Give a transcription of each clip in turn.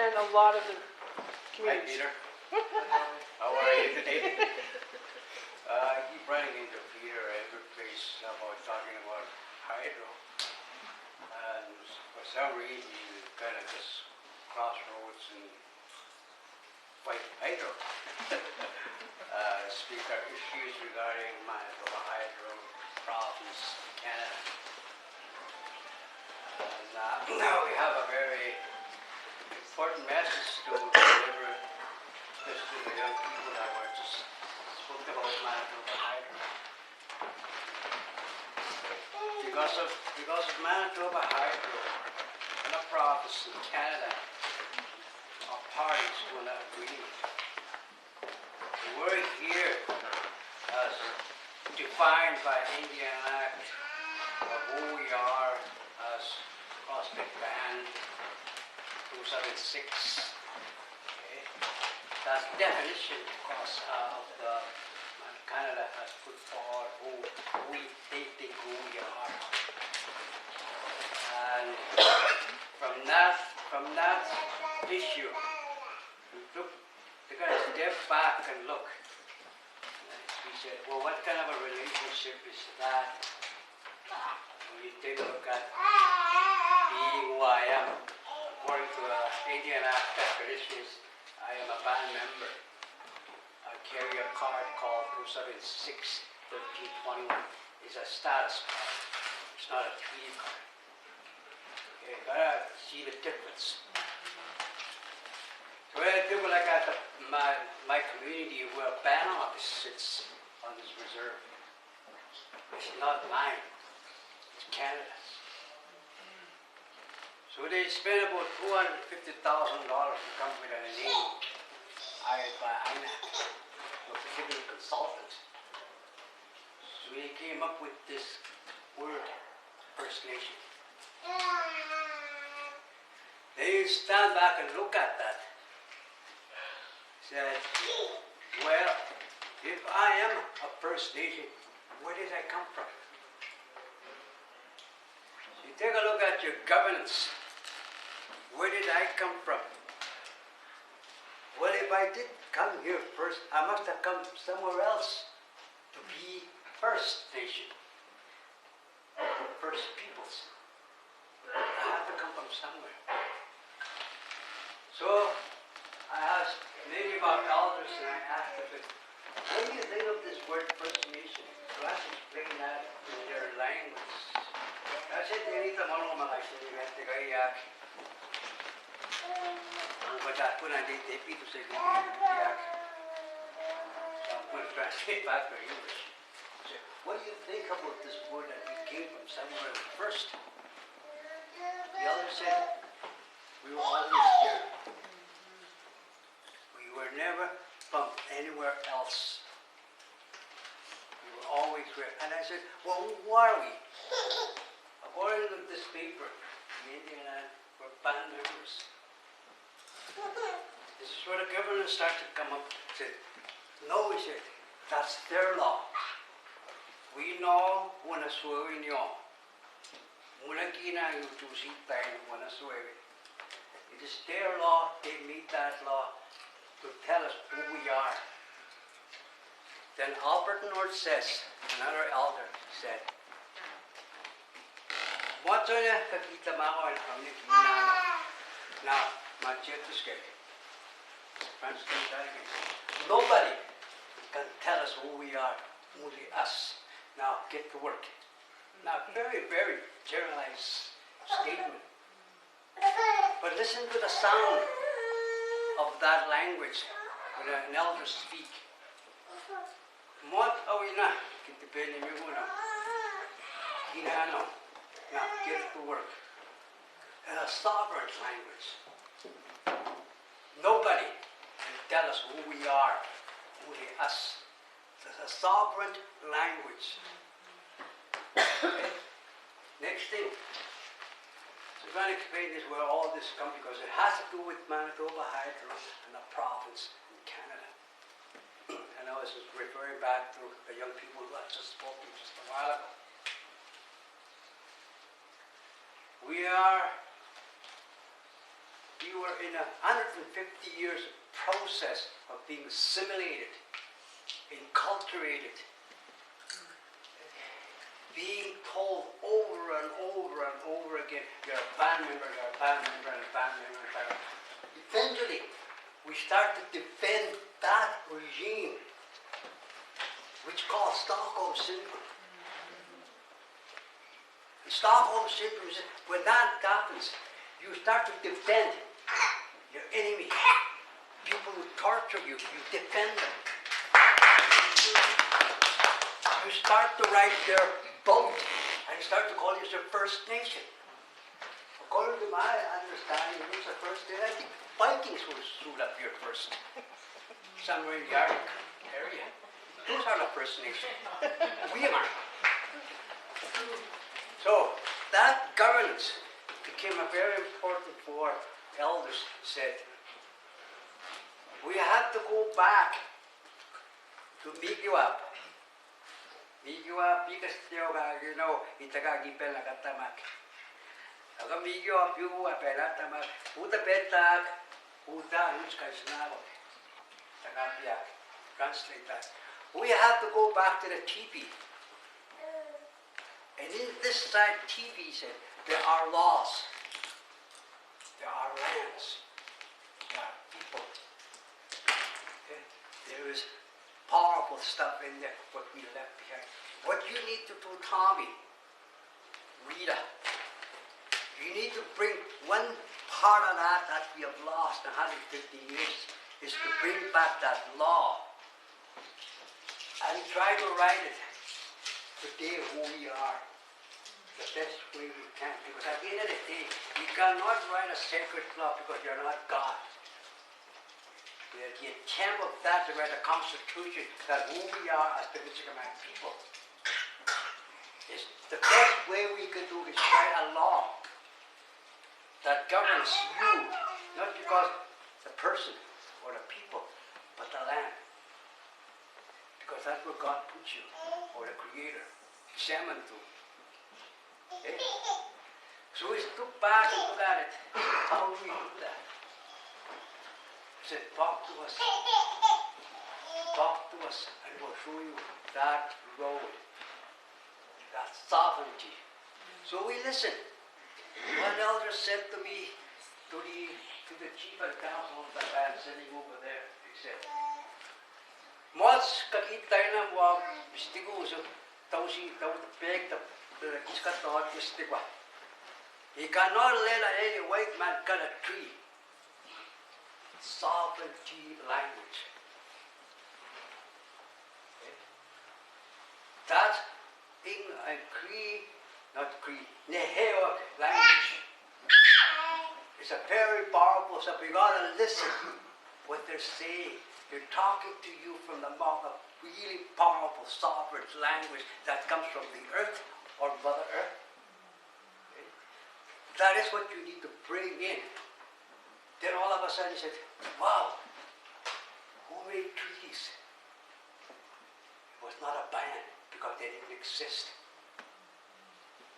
and a lot of the Hi, communities. Peter. How are you today? I keep running into Peter every place about talking about hydro. And for some reason, you kind of just crossroads and fight hydro. Speak of issues regarding Manitoba Hydro province, Canada. And now we have a very important message to deliver this to the young people that were just spoke about Manitoba Hydro. Because of Manitoba Hydro and a province in Canada, our parties will not agree. We're here as defined by Indian Act of who we are as prospect band 276. Okay? That's the definition because of the Canada has put forward who we think who we are. And from that issue, they're going to step back and look. We said, well, what kind of a relationship is that? When you take a look at being who I am, according to the Indian Act definitions, I am a band member. I carry a card called 276-1321. It's a status card. It's not a treaty card. Okay, you gotta see the difference. So when people like at my community where a band office sits on this reserve, it's not mine, it's Canada's. So they spent about $250,000 to come with a name hired by INAC, a particular consultant. So they came up with this word, First Nation. They stand back and look at that. Said, well, if I am a First Nation, where did I come from? So you take a look at your governance. Where did I come from? Well, if I did come here first, I must have come somewhere else to be First Nation, First Peoples. I have to come from somewhere. So I asked many of our elders and I asked them, what do you think of this word First Nation? So I explained that in their language. I said, "Nita malo malasin ni mente kayak." Ang pagkat ko nandito dito sa kayak. So I'm going to translate back to English. I said, what do you think about this word that we came from somewhere first? The elder said, we were always here. We were never from anywhere else. We were always here. And I said, well, who are we? According to this paper, the Indian Act, we're band members. This is where the government started to come up and said, no, we said, that's their law. We know when a swearing you. Mulakina yutusi tayo when a swearing. It is their law, they meet that law to tell us who we are. Then Albert North says, another elder said, Moto niya kakita mo ako ang kinano. Now, Manchester nobody can tell us who we are, only us. Now, get to work. Now, very, very generalized statement. But listen to the sound of that language when an elder speak. Mot awina, kitipin niyo muna. Kinano. Now, get to work. And a sovereign language. Nobody can tell us who we are, only us. It's a sovereign language. Okay? Next thing. So I'm going to explain this where all this comes because it has to do with Manitoba Hydro and the province in Canada. And I was referring back to the young people who I just spoke to just a while ago. We are we were in a 150 years process of being assimilated, enculturated, being told over and over and over again, you're a band member, you're a band member, and a band member, and a band member. Eventually, we start to defend that regime, which is called Stockholm Syndrome. The Stockholm Syndrome is when that happens, you start to defend your enemy. People who torture you, you defend them. You start to write their boat, and you start to call it your First Nation. According to my understanding, it was the first day. I think Vikings were stood up here first, somewhere in the Arctic area. Those are the First Nation. We are. So that governance became a very important for elders said. We have to go back to meet you up. Meet you up because you know, itagagipel na katamak. Aga meet you up, you up, elatamak. Uta betag, uta uskaisnavok. Tagapiak. Translate that. We have to go back to the teepee. And in this side teepee said, there are laws. There are lands. There are people. Okay? There is powerful stuff in there, what we left behind. What you need to do, Tommy, Rita, you need to bring one part of that we have lost in 150 years, is to bring back that law and try to write it today who we are the best way we can. Because at the end of the day, you cannot write a sacred law because you're not God. The attempt of that to write a constitution that who we are as Pimicikamak people is the best way we can do is write a law that governs you, not because the person or the people, but the land. Because that's where God puts you, or the Creator, examine to. Okay? So we look back and look at it. How do we do that? He said, talk to us. Talk to us, and we'll show you that road, that sovereignty. So we listen. One elder said to me, to the chief of the council of the band sitting over there, he said, Mots kakitay na mo istiguso tausi tau peg the kiskatot istigwa. He cannot let any white man cut a tree. Sovereignty language. Okay. That's in a Cree, not Cree, Neheo language. It's a very powerful stuff. You gotta listen what they're saying. They're talking to you from the mouth of really powerful, sovereign language that comes from the earth or Mother Earth. Okay? That is what you need to bring in. Then all of a sudden you said, wow, who made treaties? It was not a band because they didn't exist.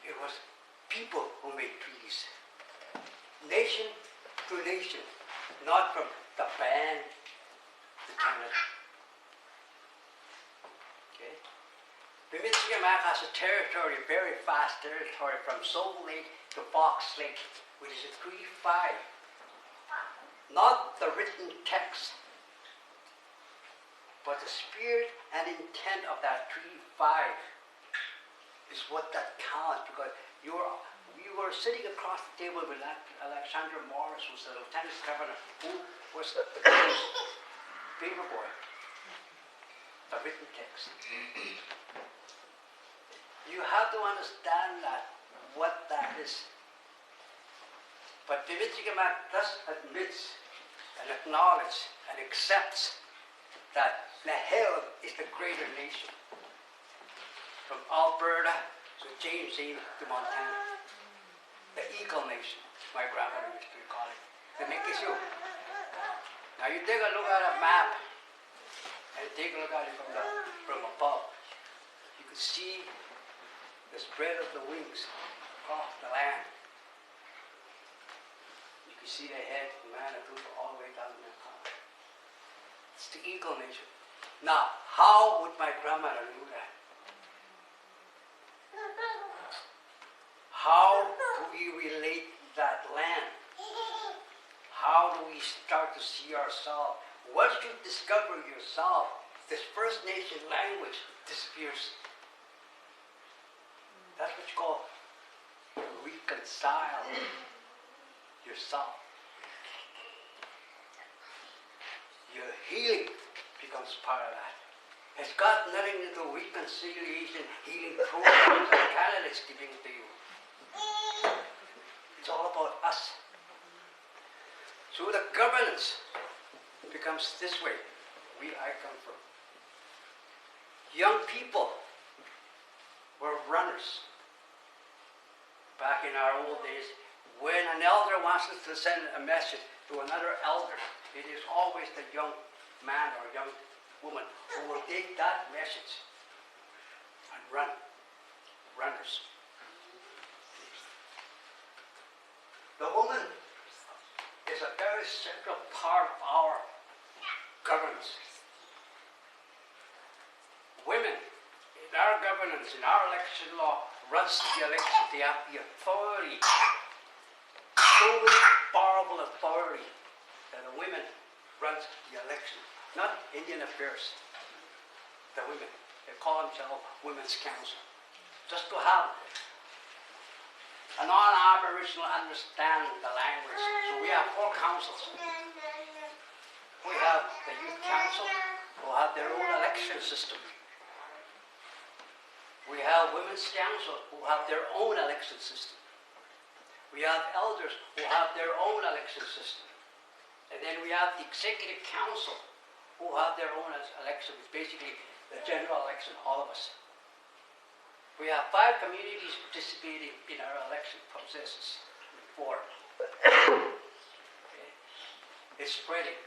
It was people who made treaties. Nation to nation, not from the band to Canada. Okay? Pimicikamak has a territory, a very vast territory from Soul Lake to Fox Lake, which is a 3-5. Not the written text, but the spirit and intent of that 3-5 is what that counts, because we were sitting across the table with Alexander Morris, who's the lieutenant governor, who was the paper boy, the written text. You have to understand that, what that is. But Pimicikamak thus admits and acknowledges and accepts that Nahel is the greater nation. From Alberta to James to Montana. The Eagle Nation, my grandmother used to call it. The Nikishu. Now you take a look at a map and take a look at it from above. You can see the spread of the wings across the land. You You see the head, the man, it goes all the way down the collar. It's the eagle nation. Now, how would my grandmother do that? How do we relate that land? How do we start to see ourselves? Once you discover yourself, this First Nation language disappears. That's what you call reconcile yourself. Your healing becomes part of that. It's got nothing to do with reconciliation, healing programs that Canada's giving to you. It's all about us. So the governance becomes this way, where I come from. Young people were runners. Back in our old days, when an elder wants us to send a message to another elder, it is always the young man or young woman who will take that message and run. Runners. The woman is a very central part of our governance. Women, in our governance, in our election law, runs the election. They have the authority, fully powerful authority, that the women runs the election. Not Indian affairs. The women. They call themselves Women's Council. Just to have a non-Aboriginal understand the language. So we have 4 councils. We have the Youth Council, who have their own election system. We have Women's Council, who have their own election system. We have elders who have their own election system. And then we have the Executive Council, who have their own election, basically the general election, all of us. We have 5 communities participating in our election processes. 4. Okay. It's spreading.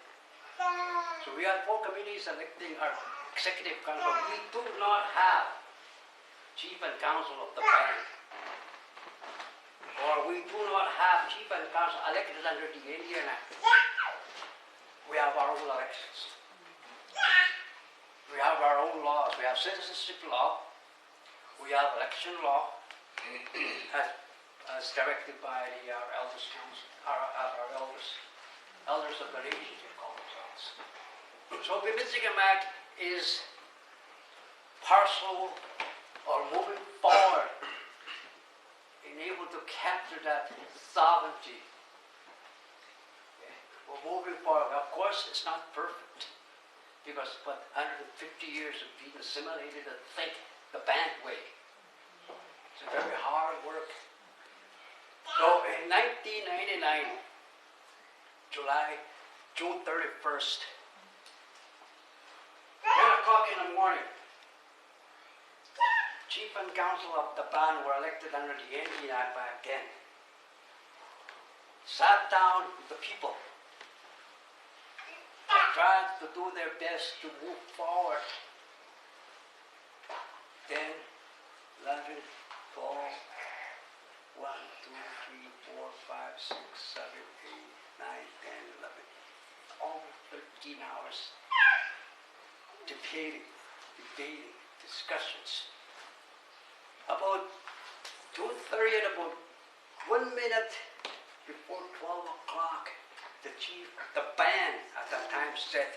So we have 4 communities electing our Executive Council. We do not have Chief and Council of the band. Or we do not have Chief and Council elected under the Indian Act. We have our own elections. We have our own laws. We have citizenship law. We have election law as directed by our elders council, our elders of the nation, they call themselves. So Pimicikamak is partial or moving forward in able to capture that sovereignty. Okay. We're moving forward. Of course, it's not perfect because 150 years of being assimilated and think the band way. It's a very hard work. So in 1999, June 31st, 10 o'clock in the morning, Chief and Council of the band were elected under the Indian Act back then. Sat down with the people and tried to do their best to move forward. 10, 11, 12, 1, 2, 3, 4, 5, 6, 7, 8, 9, 10, 11, almost 13 hours debating, discussions. About 2:30, about 1 minute before 12 o'clock, the chief, the band at that time said,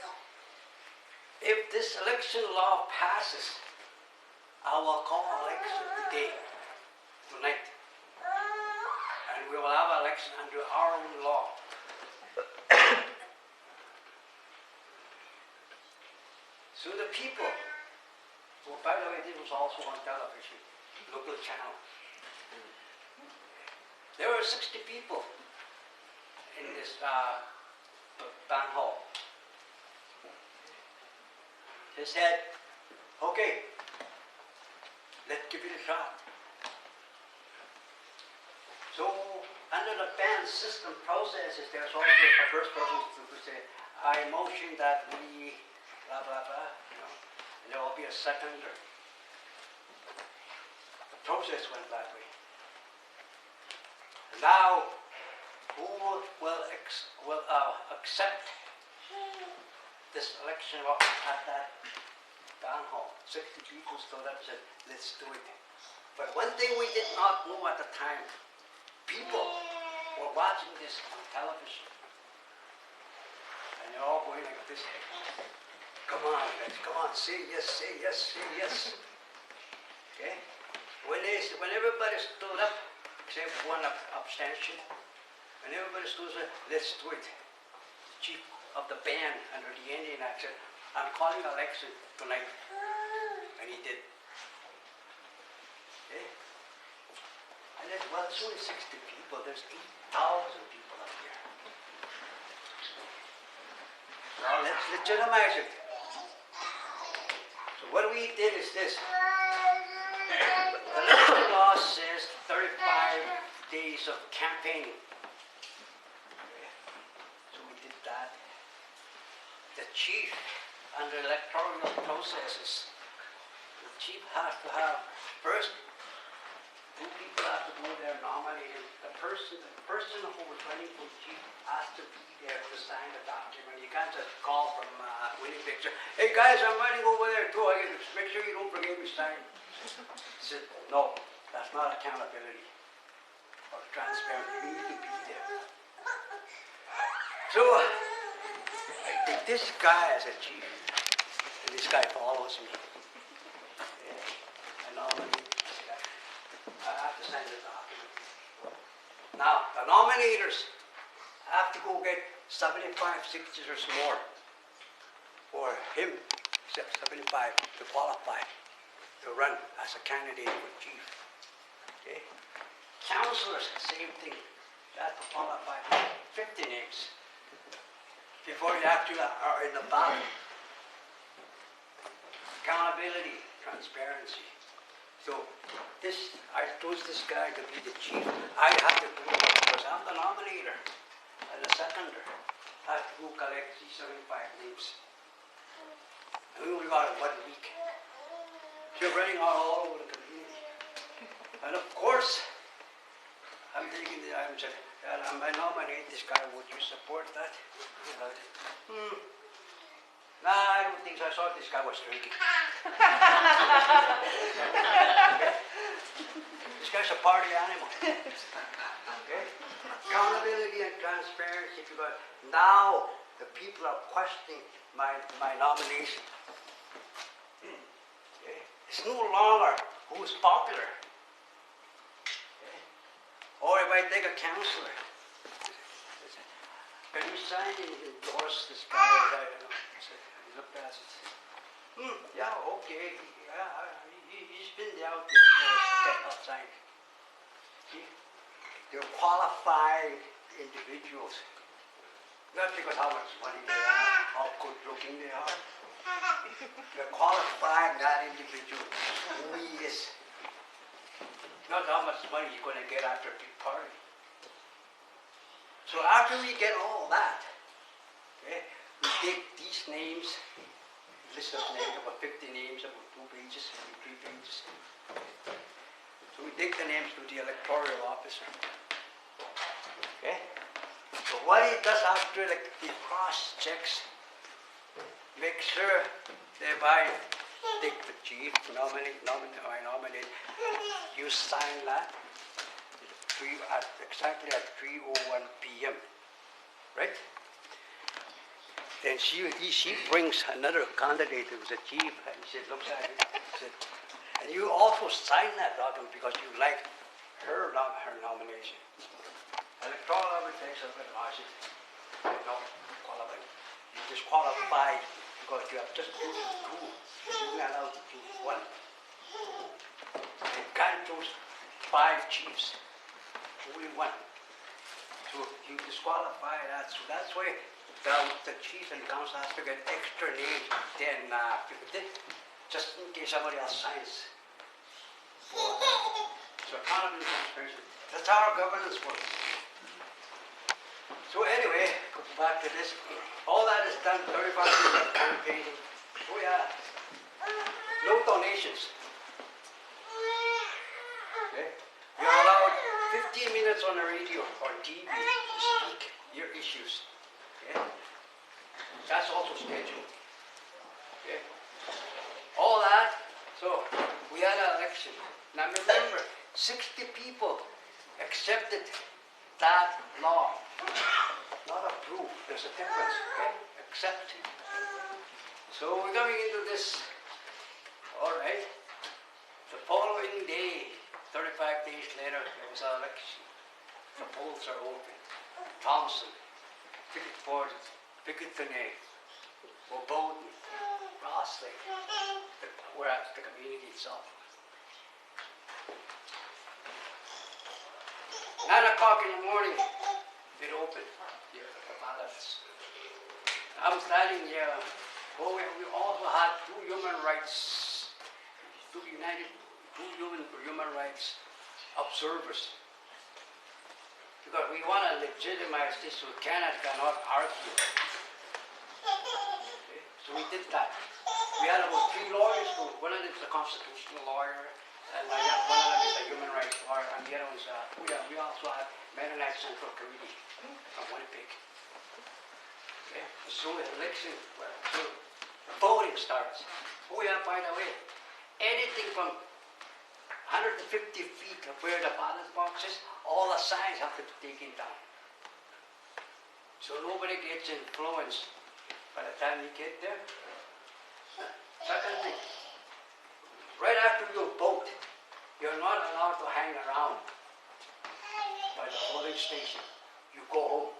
if this election law passes, I will call election today, tonight. And we will have election under our own law. So the people, well, by the way, this was also on television, local channel. There were 60 people in this band hall. They said, okay, let's give it a shot. So, under the band system processes, there's also a first person to say, I motion that we, blah, blah, blah, you know, and there will be a seconder. The process went that way. Now, who will accept this election at that town hall. 60 people stood up and said, let's do it. But one thing we did not know at the time, people were watching this on television. And they're all going like this. Come on, guys, come on, say yes, say yes, say yes. Okay? When everybody stood up, except one abstention, when everybody stood up, let's do it. The chief of the band under the Indian Act said, I'm calling election tonight. And he did. Okay? And then, well, it's only 60 people. There's 8,000 people up here. Now let's legitimize it. So what we did is this. The election law says 35 days of campaigning. Okay. So we did that. The chief, under electoral processes, the chief has to have, first, two people have to go there nominated. The person who was running for chief has to be there to sign the document. You can't just call from Winnipeg. Hey guys, I'm running over there too. I just make sure you don't forget me sign. He said, no, that's not accountability or transparency. You need to be there. So I take this guy as a chief, and this guy follows me. I nominate this guy. I have to sign the document. Now, the nominators have to go get 75 signatures more for him, 75 to qualify to run as a candidate for chief. Okay? Councillors, same thing. You have to qualify 50 names before you actually are in the ballot. Accountability, transparency. So I chose this guy to be the chief. I have to do it because I'm the nominator and the seconder. I have to go collect these 75 names. And we only got it 1 week. So you're running all over the community. And of course, I nominate this guy, would you support that? Nah, I don't think so. I thought this guy was drinking. This guy's a party animal. Okay? Accountability and transparency, because now the people are questioning my nomination. Okay? It's no longer who's popular. Okay? Or if I take a councillor, can you sign and endorse this guy? He looked at it. Yeah, okay. He's been out there for outside. See? They're qualified individuals. Not because how much money they have, how good looking they are. They're qualifying that individual who he is. Not how much money he's going to get after a big party. So after we get all that, okay, we take these names, list of names, about 50 names, about 2 pages, maybe 3 pages. So we take the names to the electoral officer. Okay? So what he does after, like, he cross-checks, make sure that if I take the chief, I nominate, you sign that. Exactly at 3:01 p.m. Right? Then she brings another candidate who's a chief, and she looks at it and said, and you also sign that document because you like her nomination. Electoral arbitration of it, no, qualified. You disqualified because you have just chosen 2. You're not allowed to choose 1. You can't choose 5 chiefs. Only 1. So you disqualify that. So that's why the chief and the council has to get extra names than 50, just in case somebody else signs. So accountability and transparency. That's how our governance works. So anyway, back to this. All that is done 35 years of campaigning. Oh yeah. No donations. Okay? You're allowed 15 minutes on the radio or TV to speak your issues. Okay? That's also scheduled. Okay? All that. So we had an election. Now remember, 60 people accepted that law. Not approved. There's a difference. Okay? Accept. So we're coming into this. All right. The following day, 35 days later, there was an election. The polls are open. Thompson, Pickett-Ford, Pickett-Finney, Bowden, Rossley. We're at the community itself. 9 o'clock in the morning, it opened. Here, the ballots. I'm standing here. Oh, we also had two human rights rights observers. Because we want to legitimize this so Canada cannot argue. Okay? So we did that. We had about 3 lawyers. One of them is a constitutional lawyer, and one of them is a human rights lawyer, and the other one's we also have Mennonite Central Committee from Winnipeg. Okay? So the election, so voting starts. Oh yeah, by the way, anything from 150 feet of where the ballot box is, all the signs have to be taken down. So nobody gets influenced by the time you get there. Second thing, right after you vote, you're not allowed to hang around by the voting station. You go home.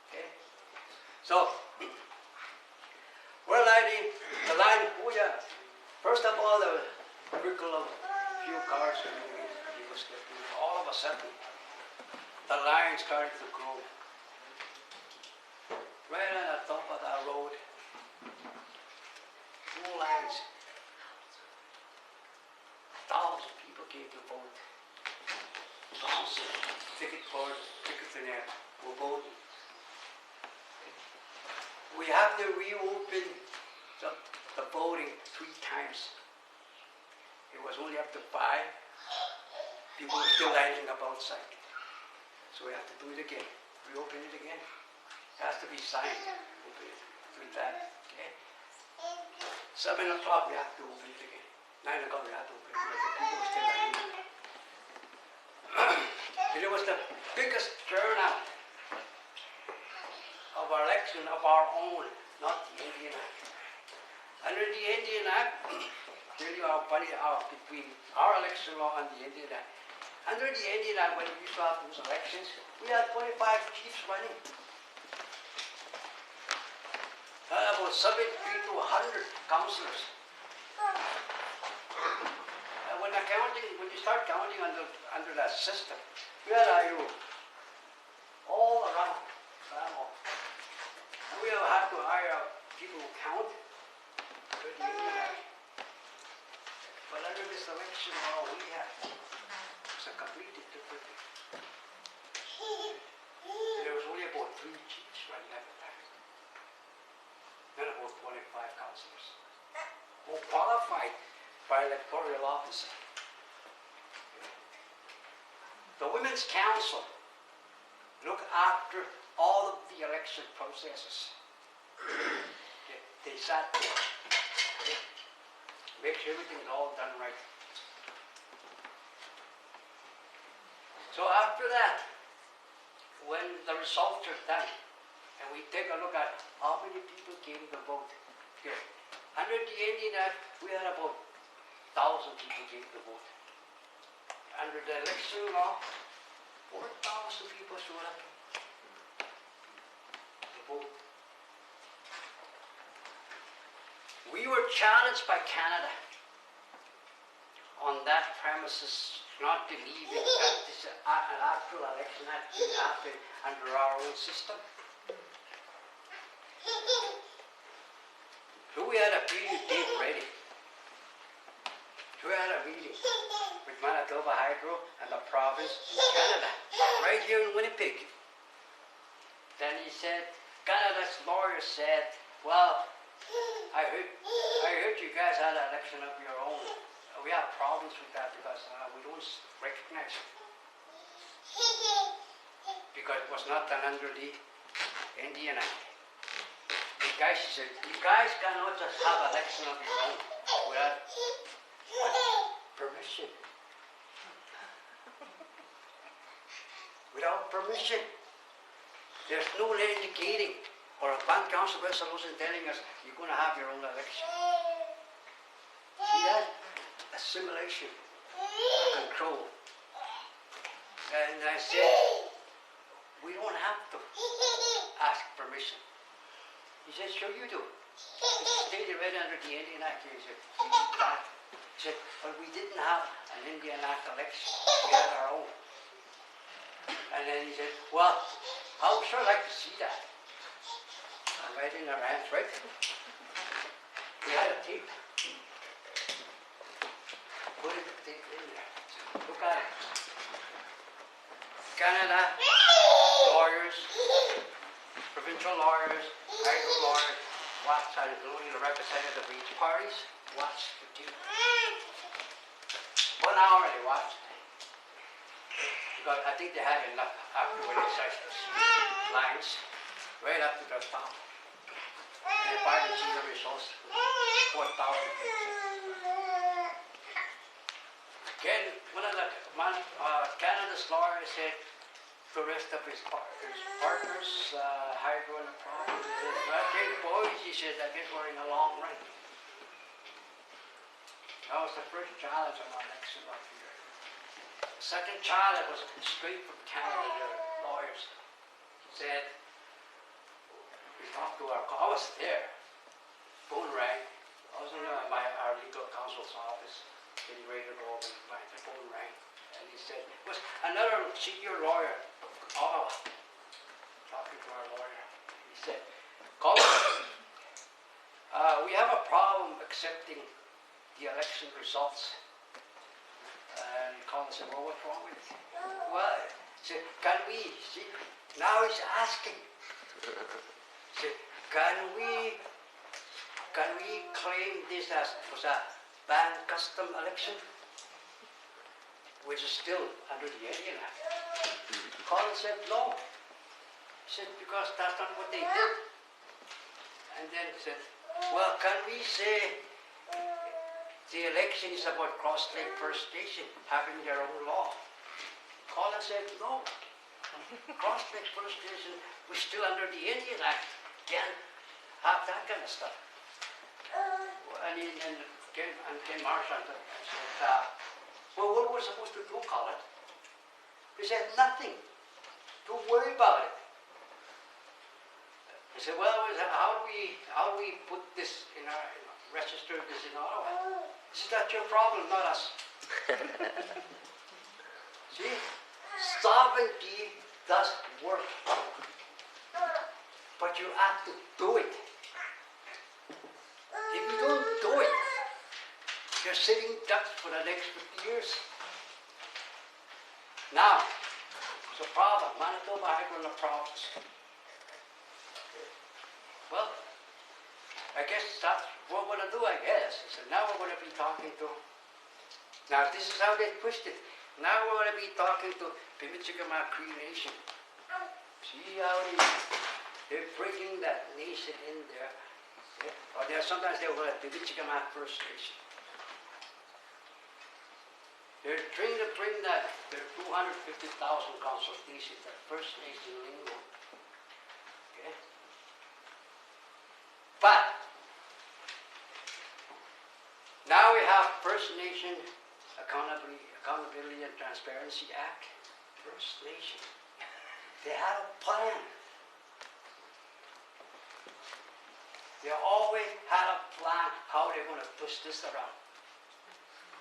Okay? So, we're lighting the line. Oh yeah. First of all, the trickle of a few cars coming in, people stepping in. All of a sudden, the line started to grow. Right on the top of that road, 2 lines. 1,000 people came to vote. Thompson, Pickett-Ford, Pickett-Finney were voting. We have to reopen the voting 3 times. It was only up to 5. People were still lining up outside. So we have to do it again. Reopen it again. It has to be signed. Open it 3 times. Okay? 7 o'clock we have to open it again. 9 o'clock we have to open it again. People were still lining up. It was the biggest turnout of our election of our own, not the Indian Act. Under the Indian Act, tell you how funny between our election law and the Indian Act. Under the Indian Act, when we used to have those elections, we had 25 chiefs running. About 70 to 100 councillors. When you start counting under that system, where are you? All around. And we have had to hire people who count. But under this election law we have, it's a completely different thing. There was only about 3 chiefs running at the time. And about 25 councillors who qualified by electoral office. The Women's Council look after all of the election processes. They sat there. Okay? Make sure everything's all done right. So after that, when the results are done, and we take a look at how many people came to vote. Okay. Under the Indian Act, we had about 1,000 people came to vote. Under the election law, 4,000 people showed up to vote. We were challenged by Canada on that premises, not believing that this is an actual election that can happen under our own system. So we had a meeting date ready. So we had a meeting with Manitoba Hydro and the province in Canada, right here in Winnipeg. Then he said, Canada's lawyer said, well, I heard you guys had an election of your own. we have problems with that because we don't recognize it. Because it was not done under the Indian Act. The guy said, you guys cannot just have election of your own without permission. Without permission. There's no indicating or a band council resolution telling us you're going to have your own election. See that? Assimilation, control. And I said, we don't have to ask permission. He said, sure you do. It's stated right under the Indian Act. He said, we need that. He said, but we didn't have an Indian Act election. We had our own. And then he said, well, I would sure like to see that. And right in our hands, right? We had a tape. Put the tape in there. Look at it. Canada, lawyers, provincial lawyers, hydro lawyers, watch, and including the representative of each parties, watch the tape. 1 hour they watched. Because I think they had enough after when they started to see lines right up to the top. And they finally see the results with 4,000 people. Again, one of the Canada's lawyers said to the rest of his partners, Hydro and the province, he said, okay, boys, he said, I guess we're in a long run. That was the first challenge of our election up here. The second challenge was straight from Canada, the lawyers said, we talked to I was there, phone rang, I was in our legal counsel's office, getting ready to go over and find the phone rang, and he said, it was another senior lawyer, Ottawa, talking to our lawyer. He said, Colin, we have a problem accepting the election results. And Colin said, well, what's wrong with it? Well, he said, can we, see, now he's asking. He said, can we claim this as was a banned custom election? Which is still under the Indian Act. Colin said, no. He said, because that's not what they did. And then he said, well, can we say the election is about Cross Lake First Nation having their own law? Colin said, no. Cross Lake First Nation was still under the Indian Act. Can't have that kind of stuff. And Ken Marshall said, well, what were we supposed to do, Colin? He said, nothing. Don't worry about it. He said, well, how do we put this in our, register this in Ottawa? He said, that's your problem, not us. See? Sovereignty does work. But you have to do it. If you don't do it, you're sitting ducks for the next 50 years. Now, it's a problem. Manitoba Hydro in the province. Well, I guess that's what we're going to do, I guess. So now we're going to be talking to, now this is how they pushed it. Now we're going to be talking to Pimicikamak Cree Nation. See how they're bringing that nation in there. Yeah. Or sometimes they're going to Pimicikamak First Nation. They're trying to bring that, their 250,000 consultations, that First Nation lingo. Okay? But, now we have First Nation Accountability and Transparency Act. First Nation. They had a plan. They always had a plan how they're going to push this around.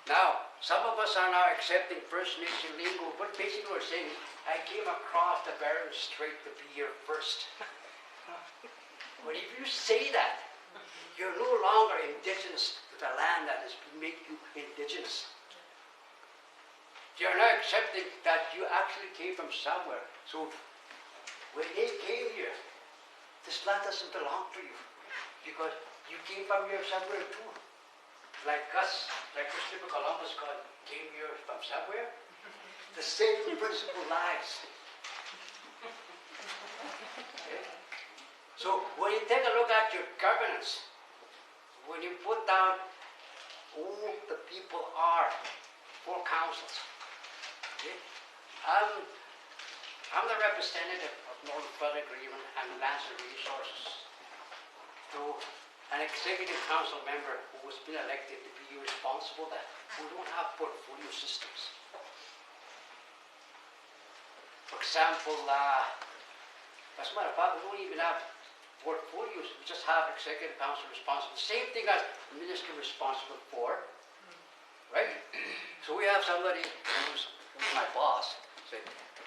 Now, some of us are now accepting First Nation lingo, but basically we're saying, I came across the Bering Strait to be here first. But if you say that, you're no longer indigenous to the land that has made you indigenous. You're now accepting that you actually came from somewhere. So, when they came here, this land doesn't belong to you, because you came from here somewhere too. like us, like Christopher Columbus came here from somewhere, the same principle lies. Okay? So when you take a look at your governance, when you put down who the people are, 4 councils. Okay? I'm the representative of Northern Flood Agreement and Lands and Resources to an executive council member who has been elected to be responsible that we don't have portfolio systems. For example, as a matter of fact, we don't even have portfolios, we just have executive council responsible. Same thing as the minister responsible for, right? So we have somebody who's my boss, say,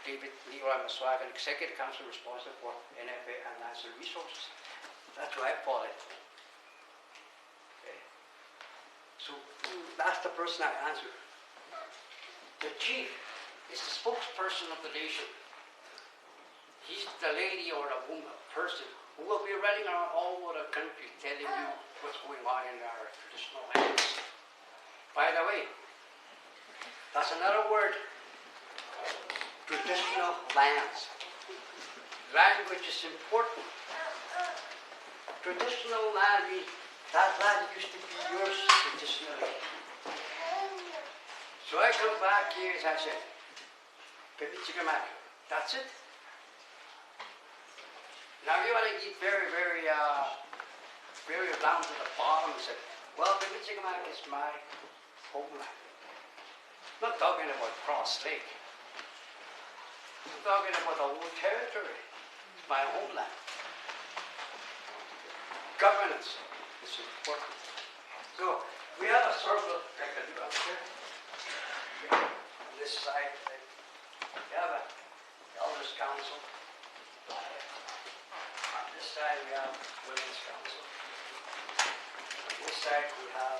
David Leroy Maswagan, executive council responsible for NFA and Lands and Resources. That's what I call it. Okay. So that's the person I answer. The chief is the spokesperson of the nation. He's the lady or the woman, person who will be running around all over the country telling you what's going on in our traditional lands. By the way, that's another word. Traditional lands. Language is important. Traditional land means that land used to be yours traditionally. So I come back here as I said, Pimicikamak, that's it. Now you want to get very, very down to the bottom and say, well, Pimicikamak is my homeland. I'm not talking about Cross Lake. I'm talking about the whole territory. It's my homeland. Governance is important. So we have a circle I can do up here. On this side, we have an elders council. On this side, we have women's council. On this side, we have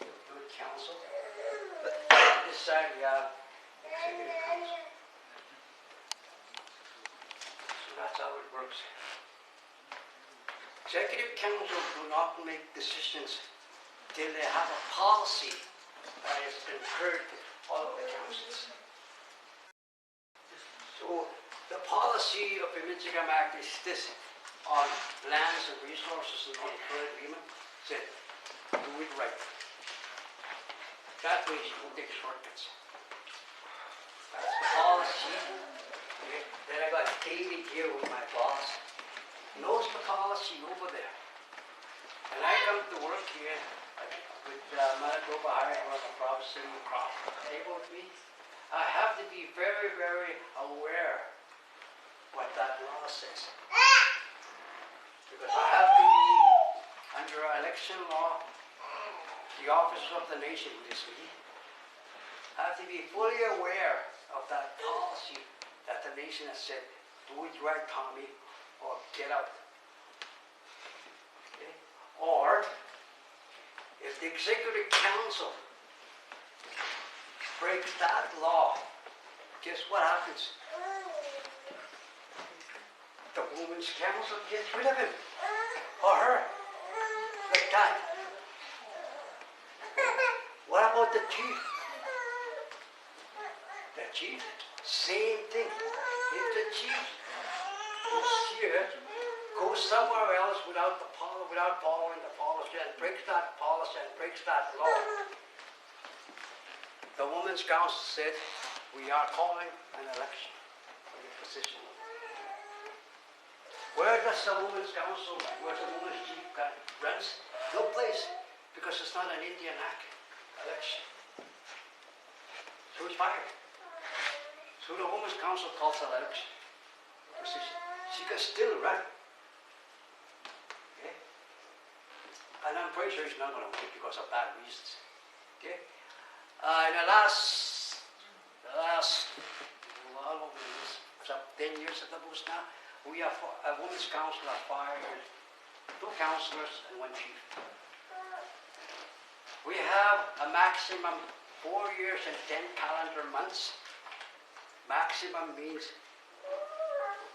good council. On this side, we have executive council. So that's how it works. Executive council do not make decisions till they have a policy that is concurred with all of the councils. So the policy of the Pimicikamak is this on lands and resources and on the flood agreement. Said, do it right. That way you won't take shortcuts. That's the policy. Okay. Then I got David here with my boss. Knows the policy over there. And I come to work here with Manitoba Higher or the province city across the table with me. I have to be very, very aware what that law says. Because I have to be under election law, the officers of the nation with this me. I have to be fully aware of that policy that the nation has said, do it right, Tommy, or get out. Okay? Or, if the Executive Council breaks that law, guess what happens? The Women's Council gets rid of him, or her, like that. What about the chief? The chief, same thing. If the chief here goes somewhere else without following the policy and breaks that policy and breaks that law. The Women's Council said, we are calling an election for your position. Where does the Women's Council, where the Women's Chief runs? No place, because it's not an Indian Act election. So he's fired. So the Women's Council calls an election position. She can still run. Okay? And I'm pretty sure she's not going to win because of bad reasons. Okay? In the last, well, over some 10 years at the most now, we have a Women's Council have fired 2 councillors and 1 chief. We have a maximum 4 years and 10 calendar months. Maximum means,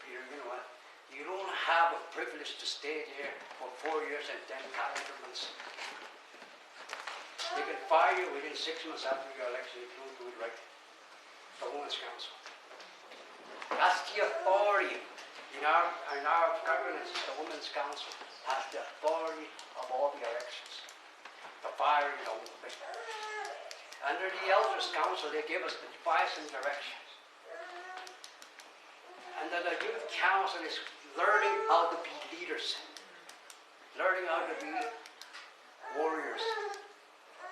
you know what, you don't have a privilege to stay there for 4 years and 10 calendar months. They can fire you within 6 months after your election if you don't do it right. The Women's Council. That's the authority in our governance. The Women's Council has the authority of all the elections. The firing the whole thing. Under the Elders' Council, they give us the advice and directions. And then the Youth Council is learning how to be leaders, learning how to be warriors,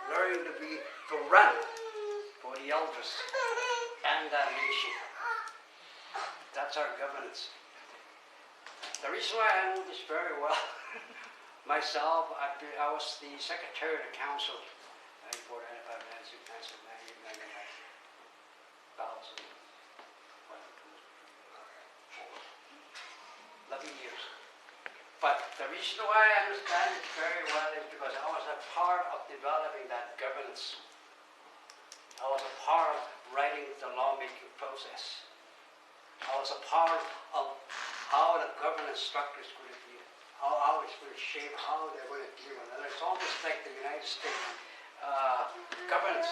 learning to run for the elders and that nation. That's our governance. The reason why I know this very well, myself, I was the secretary of the council for 11 years. But the reason why I understand it very well is because I was a part of developing that governance. I was a part of writing the lawmaking process. I was a part of how the governance structure is going to be, how it's going to shape, how they're going to deal with it. And it's almost like the United States governance.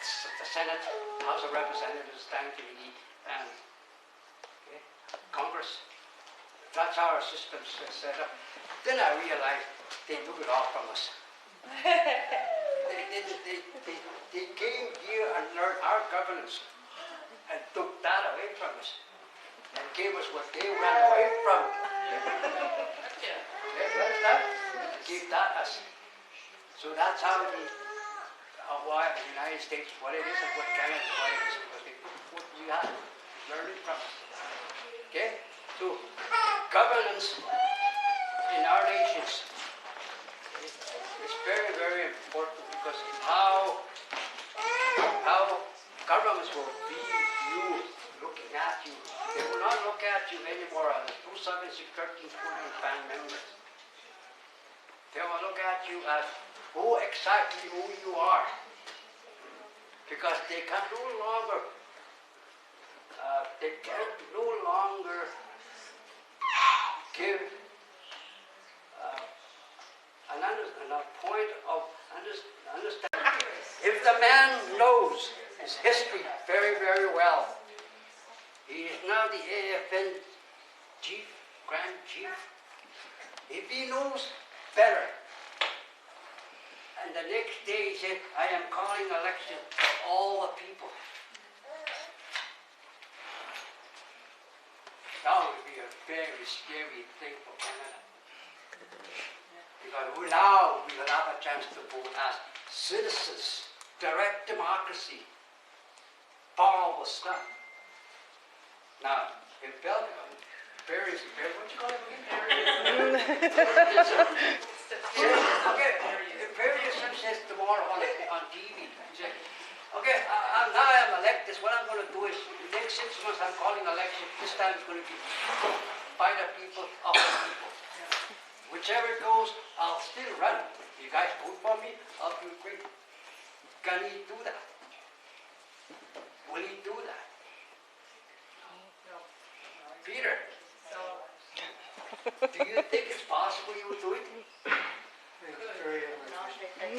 It's the Senate, House of Representatives, Standing Committee, and Congress. That's how our system's set up. Then I realized they took it off from us. They came here and learned our governance and took that away from us and gave us what they ran away from. Gave that us. So that's how why the United States what it is and what Canada is what it is, because they took what we had, learned it from us. Okay? So governance in our nations is very, very important, because how governments will view you, looking at you. They will not look at you anymore as 2013 band members. They will look at you as exactly who you are, because they can no longer give a point of understanding. If the man knows his history very, very well, he is now the AFN chief, grand chief. If he knows better, and the next day he said, I am calling election for all the people. That would be a very scary thing for Canada. Because now we will have a chance to vote as citizens, direct democracy, powerful stuff. Now, in Belgium, what you call it again? Okay, imperialism says tomorrow on TV, he said, okay, now I'm elected. What I'm going to do is, the next 6 months I'm calling election. This time it's going to be by the people, of the people. Whichever goes, I'll still run. You guys vote for me, I'll do great. Can he do that? Will he do that? No. Peter, do you think it's possible you will do it?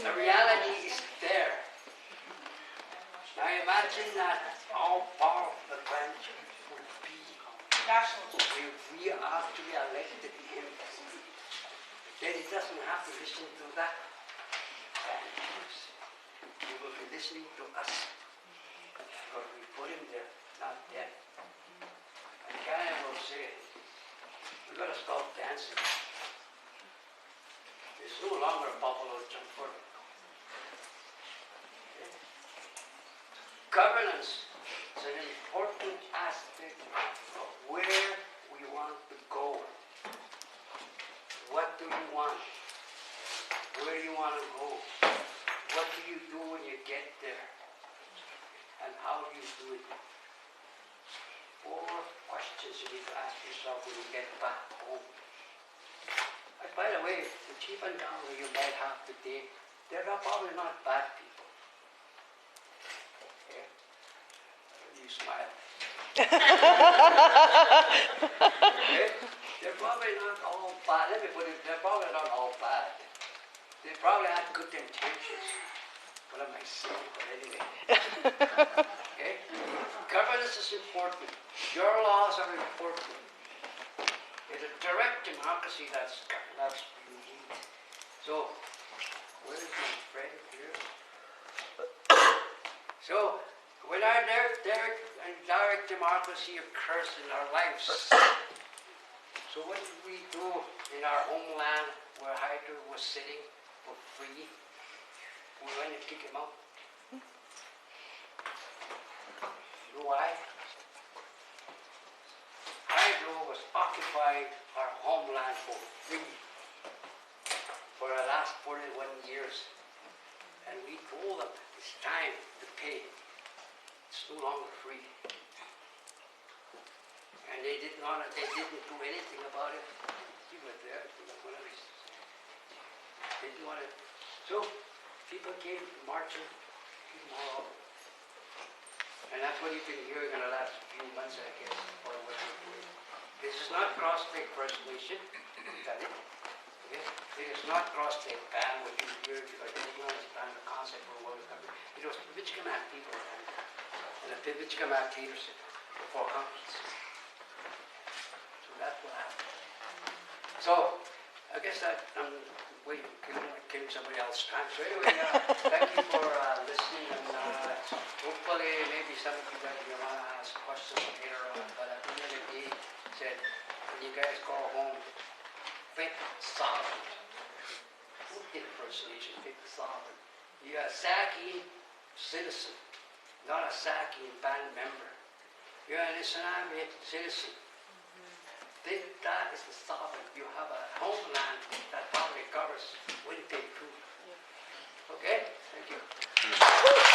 The reality is there. Now imagine that how powerful the grand chief would be if we actually elected him. Then he doesn't have to listen to that. He will be listening to us. Because we put him there, not them. And Canada will say, we've got to stop dancing. There's no longer a buffalo jump for it. Governance is an important aspect of where we want to go. What do you want? Where do you want to go? What do you do when you get there? And how do you do it? 4 questions you need to ask yourself when you get back home. And by the way, the chief and downer you might have today, they're probably not bad people. Okay? You smile. Okay? They're probably not all bad. Let me put it, they're probably not all bad. They're probably had good intentions. What am I saying? But anyway. Okay? Governance is important. Your laws are important. It's a direct democracy that's we need. So, where's my friend here? So, when our direct democracy occurs in our lives, so what did we do in our homeland where Hydro was sitting for free? We went and kicked him out. You know why? Hydro was occupying our homeland for free for the last 41 years. And we told them it's time to pay. It's no longer free. And they didn't do anything about it. He was there. They didn't want it. So people came marching, keep them all up. And that's what you've been hearing in the last few months, I guess, or what you're doing. This is not cross-state First Nation. Got it? Okay? It is not cross-state ban what you hear because they don't understand the concept of what is coming. It was Pimicikamak people and the Pimicikamak leadership before Congress. So that's what happened. So I guess I'm waiting, killing somebody else's time. So anyway, thank you for listening, and hopefully maybe some of you guys will want to ask questions later on. But at the end of the day, said when you guys call home, think sovereign. Don't think First Nation, think sovereign. You're a Saugeen citizen, not a Saugeen band member. You're an Islamic citizen. Think that is the sovereign. You have a homeland that probably covers Winnipeg too. Okay? Thank you.